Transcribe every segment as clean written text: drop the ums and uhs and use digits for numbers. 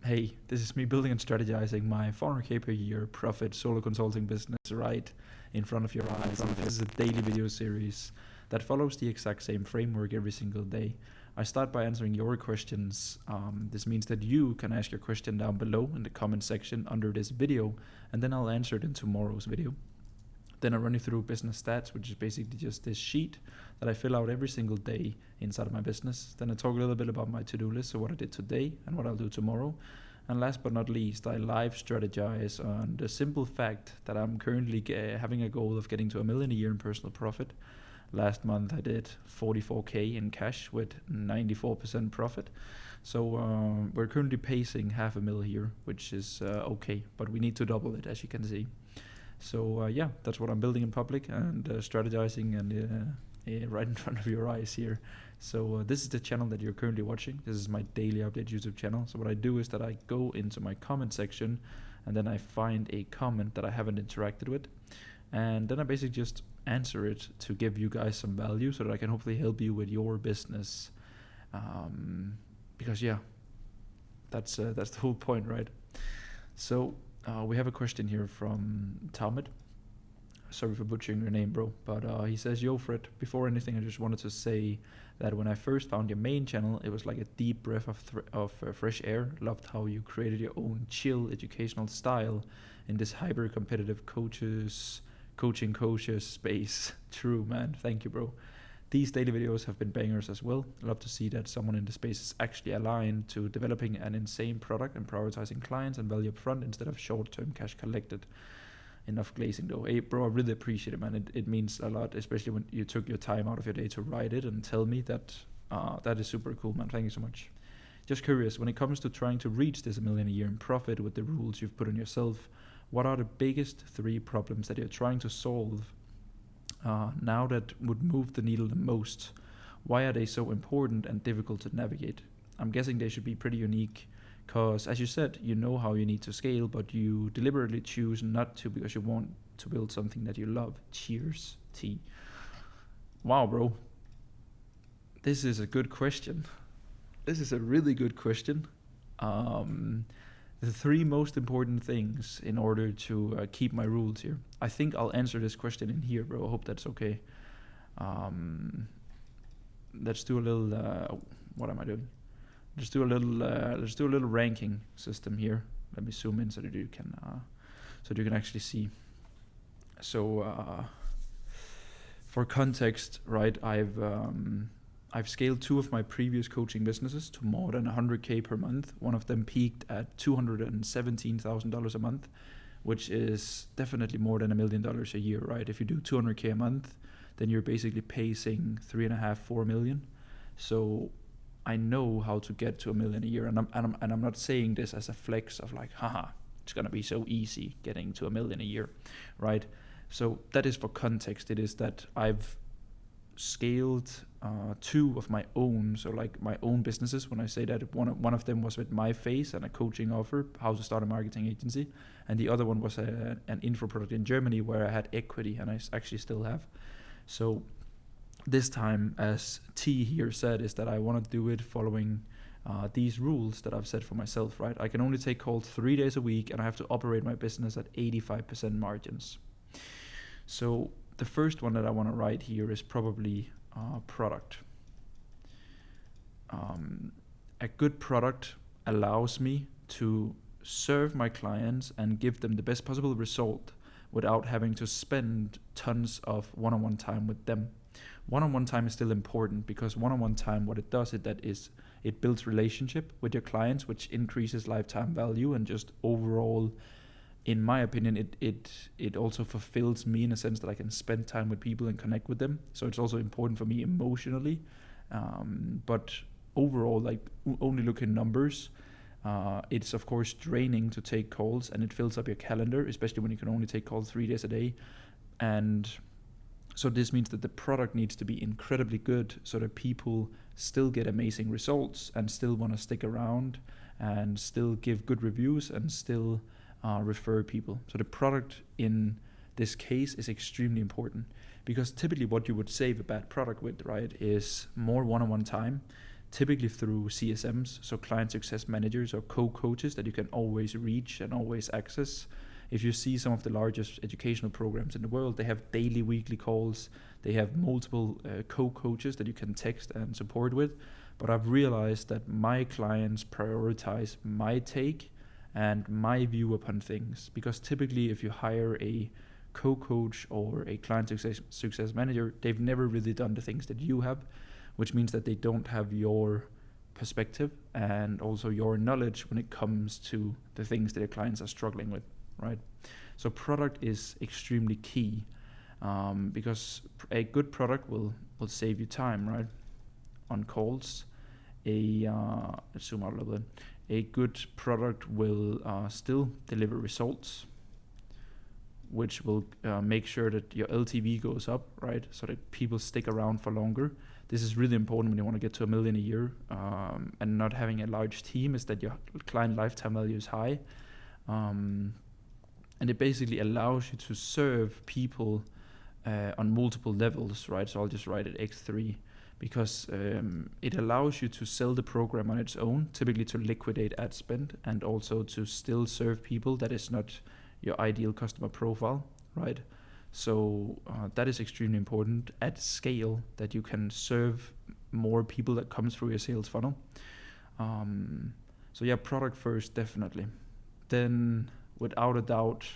Hey, this is me building and strategizing my 400k per year profit solo consulting business right in front of your eyes. This is a daily video series that follows the exact same framework every single day. I start by answering your questions. This means that you can ask your question down below in the comment section under this video, and then I'll answer it in tomorrow's video. Then I run you through business stats, which is basically just this sheet that I fill out every single day inside of my business. Then I talk a little bit about my to-do list, so what I did today and what I'll do tomorrow. And last but not least, I live strategize on the simple fact that I'm currently having a goal of getting to $1 million a year in personal profit. Last month I did 44k in cash with 94% profit. So we're currently pacing $500,000 here, which is okay, but we need to double it, as you can see. So yeah, that's what I'm building in public and strategizing and right in front of your eyes here. So this is the channel that you're currently watching. This is my daily update YouTube channel. So what I do is that I go into my comment section and then I find a comment that I haven't interacted with. And then I basically just answer it to give you guys some value so that I can hopefully help you with your business. Because yeah, that's the whole point, right? So we have a question here from Talmud. Sorry for butchering your name, bro. But he says, yo, Fred, before anything, I just wanted to say that when I first found your main channel, it was like a deep breath of fresh air. Loved how you created your own chill educational style in this hyper-competitive coaching coaches space. True, man. Thank you, bro. These daily videos have been bangers as well. Love to see that someone in the space is actually aligned to developing an insane product and prioritizing clients and value up front instead of short-term cash collected. Enough glazing though. Hey, bro, I really appreciate it, man. It means a lot, especially when you took your time out of your day to write it and tell me that. That is super cool, man. Thank you so much. Just curious, when it comes to trying to reach this $1 million a year in profit with the rules you've put on yourself, what are the biggest 3 problems that you're trying to solve now that would move the needle the most? Why are they so important and difficult to navigate? I'm guessing they should be pretty unique because, as you said, you know how you need to scale, but you deliberately choose not to because you want to build something that you love. Cheers, T. Wow, bro. This is a good question. This is a really good question. The 3 most important things in order to keep my rules here. I think I'll answer this question in here, bro. I hope that's okay. Let's do a little. What am I doing? Let's do a little ranking system here. Let me zoom in so that you can actually see. So for context, right? I've scaled 2 of my previous coaching businesses to more than 100k per month. One of them peaked at $217,000 a month, which is definitely more than $1 million a year, right? If you do 200k a month, then you're basically pacing 3.5-4 million. So I know how to get to $1 million a year, and I'm not saying this as a flex of like, haha, it's gonna be so easy getting to $1 million a year, right? So that is for context. It is that I've scaled 2 of my own, so like my own businesses. When I say that, one of them was with my face and a coaching offer, how to start a marketing agency, and the other one was an info product in Germany where I had equity, and I actually still have. So this time, as T here said, is that I want to do it following these rules that I've set for myself, right? I can only take calls 3 days a week, and I have to operate my business at 85% margins. So the first one that I want to write here is probably product. A good product allows me to serve my clients and give them the best possible result without having to spend tons of one-on-one time with them. One-on-one time is still important because one-on-one time, what it does is that it builds relationship with your clients, which increases lifetime value, and just overall, in my opinion, it also fulfills me in a sense that I can spend time with people and connect with them. So it's also important for me emotionally. But overall, like only look in numbers, it's of course draining to take calls, and it fills up your calendar, especially when you can only take calls 3 days a day. And so this means that the product needs to be incredibly good so that people still get amazing results and still want to stick around and still give good reviews and still refer people. So the product in this case is extremely important, because typically what you would save a bad product with, right, is more one-on-one time, typically through CSMs, so client success managers or co-coaches that you can always reach and always access. If you see some of the largest educational programs in the world, they have daily, weekly calls. They have multiple co-coaches that you can text and support with. But I've realized that my clients prioritize my take and my view upon things. Because typically if you hire a co-coach or a client success manager, they've never really done the things that you have, which means that they don't have your perspective and also your knowledge when it comes to the things that your clients are struggling with, right? So product is extremely key, because a good product will save you time, right? On calls, let's zoom out a little bit. A good product will still deliver results, which will make sure that your LTV goes up, right? So that people stick around for longer. This is really important when you want to get to $1 million a year, and not having a large team, is that your client lifetime value is high. And it basically allows you to serve people on multiple levels, right? So I'll just write it X3, because it allows you to sell the program on its own, typically to liquidate ad spend, and also to still serve people that is not your ideal customer profile, right? So that is extremely important at scale, that you can serve more people that comes through your sales funnel. So yeah, product first, definitely. Then without a doubt,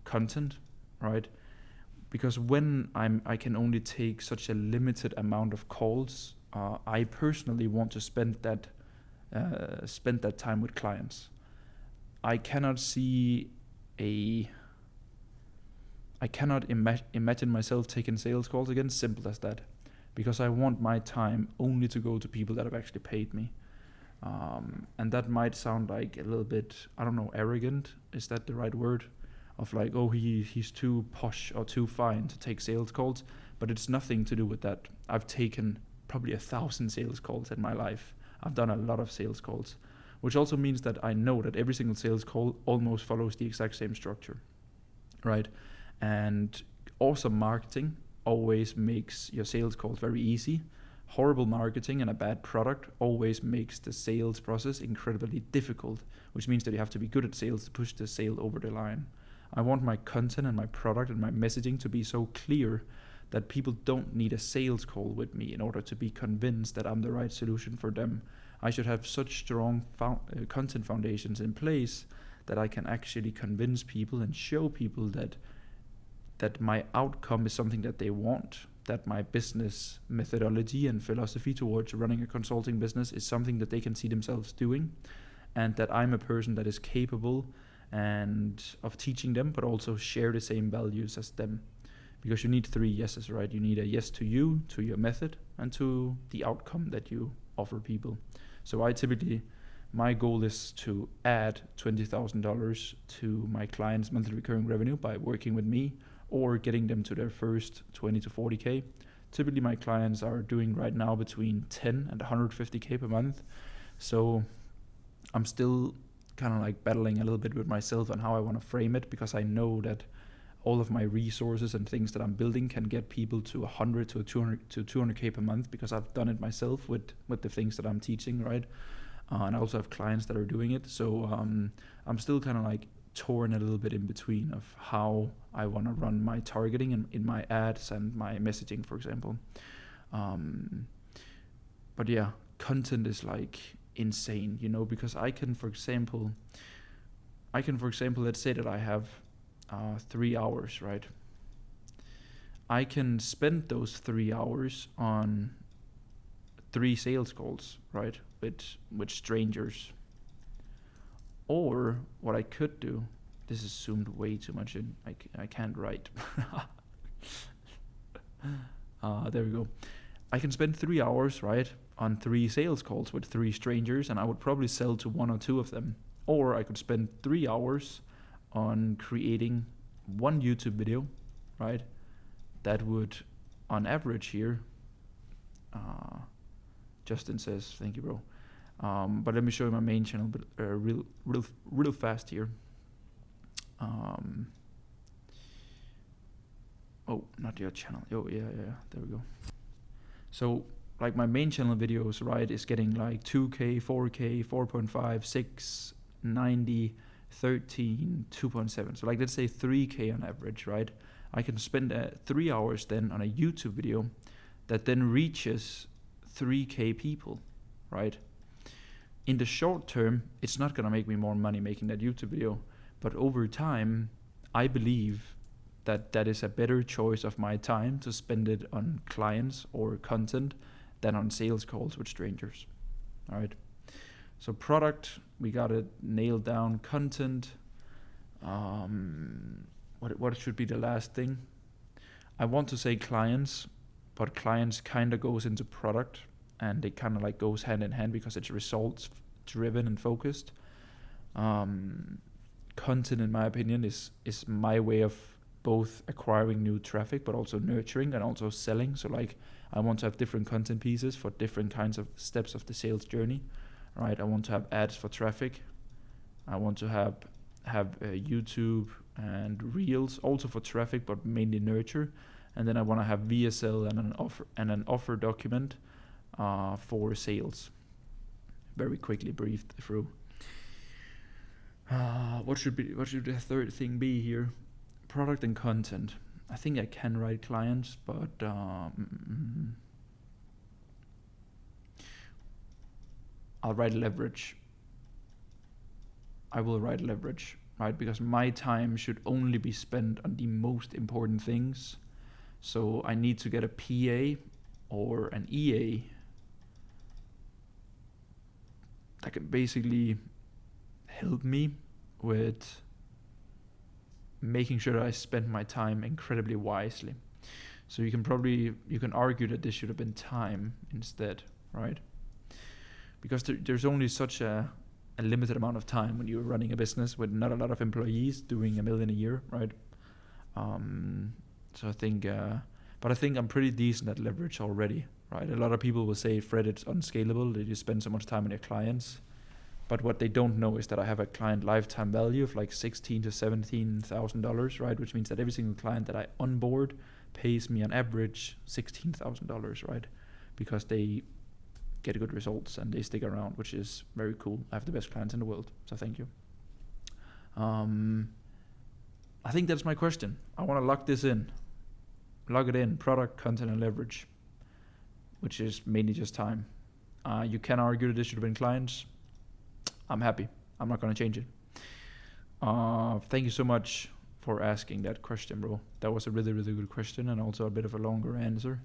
content, right? Because when I can only take such a limited amount of calls, I personally want to spend that time with clients. I cannot imagine myself taking sales calls again, simple as that, because I want my time only to go to people that have actually paid me. And that might sound like a little bit, I don't know, arrogant, is that the right word? Of like, oh, he's too posh or too fine to take sales calls, but it's nothing to do with that. I've taken probably 1,000 sales calls in my life. I've done a lot of sales calls, which also means that I know that every single sales call almost follows the exact same structure, right? And awesome marketing always makes your sales calls very easy. Horrible marketing and a bad product always makes the sales process incredibly difficult, which means that you have to be good at sales to push the sale over the line. I want my content and my product and my messaging to be so clear that people don't need a sales call with me in order to be convinced that I'm the right solution for them. I should have such strong content foundations in place that I can actually convince people and show people that my outcome is something that they want, that my business methodology and philosophy towards running a consulting business is something that they can see themselves doing, and that I'm a person that is capable and of teaching them, but also share the same values as them. Because you need 3 yeses, right? You need a yes to you, to your method, and to the outcome that you offer people. So my goal is to add $20,000 to my clients' monthly recurring revenue by working with me, or getting them to their first 20 to 40K. Typically my clients are doing right now between 10 and 150K per month. So I'm still kind of like battling a little bit with myself on how I want to frame it, because I know that all of my resources and things that I'm building can get people to 100 to 200K per month, because I've done it myself with the things that I'm teaching, right? And I also have clients that are doing it. So I'm still kind of like torn a little bit in between of how I want to run my targeting in my ads and my messaging, for example. But yeah, content is like insane, because I can, for example, let's say that I have 3 hours, right? I can spend those 3 hours on 3 sales calls, right? With strangers. Or what I could do, this is zoomed way too much in, I can't write. There we go. I can spend 3 hours, right, on 3 sales calls with 3 strangers, and I would probably sell to 1 or 2 of them. Or I could spend 3 hours on creating 1 YouTube video, right? That would, on average here, Justin says, thank you, bro. But let me show you my main channel, but real fast here. Oh, not your channel. Oh, yeah, there we go. So like my main channel videos, right, is getting like 2K, 4K, 4.5, 6, 90, 13, 2.7. So like let's say 3K on average, right? I can spend 3 hours then on a YouTube video that then reaches 3K people, right? In the short term, it's not gonna make me more money making that YouTube video, but over time, I believe that that is a better choice of my time to spend it on clients or content than on sales calls with strangers. All right. So product, we got it nailed down. Content, what should be the last thing? I want to say clients, but clients kind of goes into product, and they kind of like goes hand in hand because it's results driven and focused. Content, in my opinion, is my way of both acquiring new traffic, but also nurturing and also selling. So like I want to have different content pieces for different kinds of steps of the sales journey, right? I want to have ads for traffic. I want to have YouTube and Reels also for traffic, but mainly nurture. And then I want to have VSL and an offer document for sales. Very quickly briefed through. What should the third thing be here? Product and content. I think I can write clients, but I'll write leverage. I will write leverage, right? Because my time should only be spent on the most important things. So I need to get a PA or an EA that can basically help me with making sure that I spend my time incredibly wisely. So you can argue that this should have been time instead, right? Because there's only such a limited amount of time when you're running a business with not a lot of employees doing $1 million a year, right? So I think, but I think I'm pretty decent at leverage already, right? A lot of people will say, Fred, it's unscalable that you spend so much time on your clients. But what they don't know is that I have a client lifetime value of like $16,000 to $17,000, right? Which means that every single client that I onboard pays me on average $16,000, right? Because they get good results and they stick around, which is very cool. I have the best clients in the world, so thank you. I think that's my question. I want to lock this in. Log it in, product, content, and leverage, which is mainly just time. You can argue that this should have been clients. I'm happy. I'm not going to change it. Thank you so much for asking that question, bro. That was a really, really good question and also a bit of a longer answer.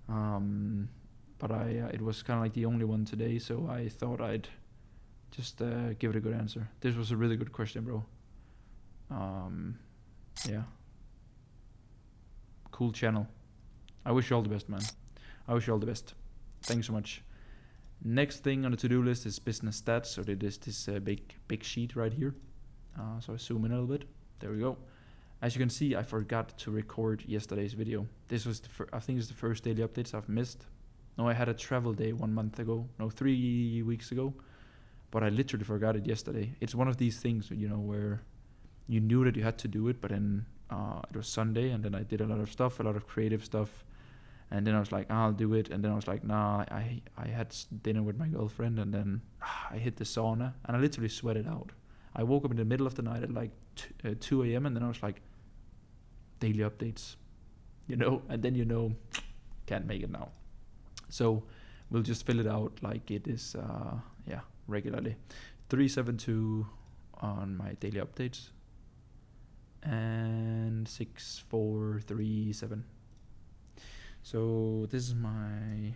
But it was kind of like the only one today, so I thought I'd just give it a good answer. This was a really good question, bro. Yeah. Cool channel. I wish you all the best, man. I wish you all the best. Thank you so much. Next thing on the to-do list is business stats. So it is this big sheet right here. So I zoom in a little bit. There we go. As you can see, I forgot to record yesterday's video. This was I think it's the first daily updates I've missed. No, I had a travel day 1 month ago. No, 3 weeks ago. But I literally forgot it yesterday. It's one of these things, you know, where you knew that you had to do it, but then it was Sunday, and then I did a lot of stuff, a lot of creative stuff. And then I was like, I'll do it. And then I was like, nah, I had dinner with my girlfriend, and then I hit the sauna, and I literally sweated out. I woke up in the middle of the night at like 2 a.m. and then I was like, daily updates, you know, and then, you know, can't make it now. So we'll just fill it out like it is, regularly. 372 on my daily updates and 6437. So this is my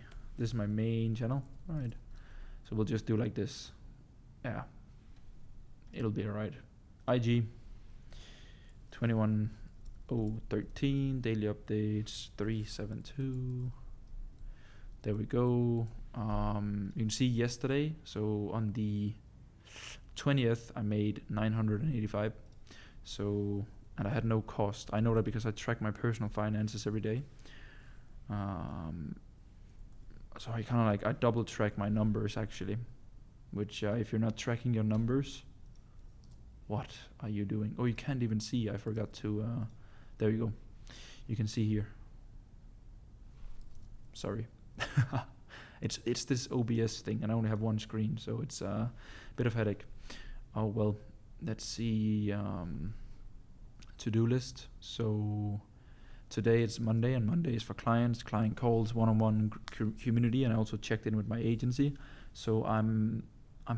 main channel, right? So we'll just do like this. Yeah, it'll be alright. IG 21013 daily updates 372. There we go. You can see yesterday. So on the 20th, I made 985. So, and I had no cost. I know that because I track my personal finances every day. So I kind of like, I double track my numbers actually, which if you're not tracking your numbers, what are you doing? Oh, you can't even see. I forgot to, there you go. You can see here. Sorry. It's this OBS thing, and I only have one screen, so it's a bit of headache. Oh well, let's see. To-do list. So today it's Monday, and Monday is for clients, client calls, one-on-one community, and I also checked in with my agency. So I'm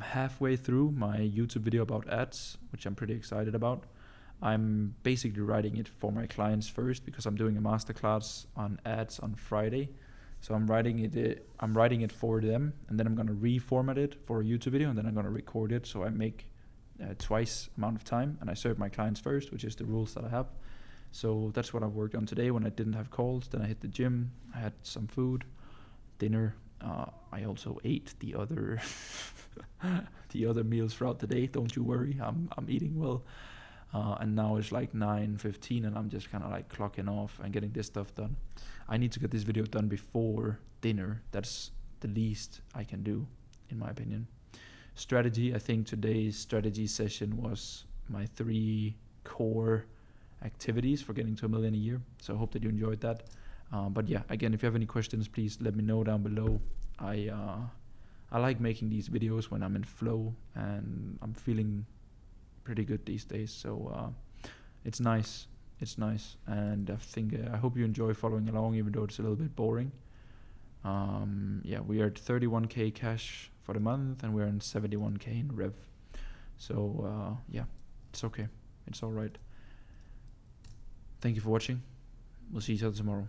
halfway through my YouTube video about ads, which I'm pretty excited about. I'm basically writing it for my clients first because I'm doing a masterclass on ads on Friday. So I'm writing it for them, and then I'm gonna reformat it for a YouTube video, and then I'm gonna record it so I make twice amount of time, and I serve my clients first, which is the rules that I have. So that's what I worked on today when I didn't have calls. Then I hit the gym, I had some food, dinner. I also ate the other the other meals throughout the day. Don't you worry, I'm eating well. And now it's like 9:15, and I'm just kind of like clocking off and getting this stuff done. I need to get this video done before dinner. That's the least I can do, in my opinion. Strategy, I think today's strategy session was my 3 core activities for getting to 1 million a year. So I hope that you enjoyed that. But yeah, again, if you have any questions, please let me know down below. I like making these videos when I'm in flow, and I'm feeling pretty good these days. So it's nice. It's nice, and I think I hope you enjoy following along, even though it's a little bit boring. Yeah, we are at 31k cash for the month, and we're in 71k in rev. So yeah, it's okay. It's all right. Thank you for watching. We'll see each other tomorrow.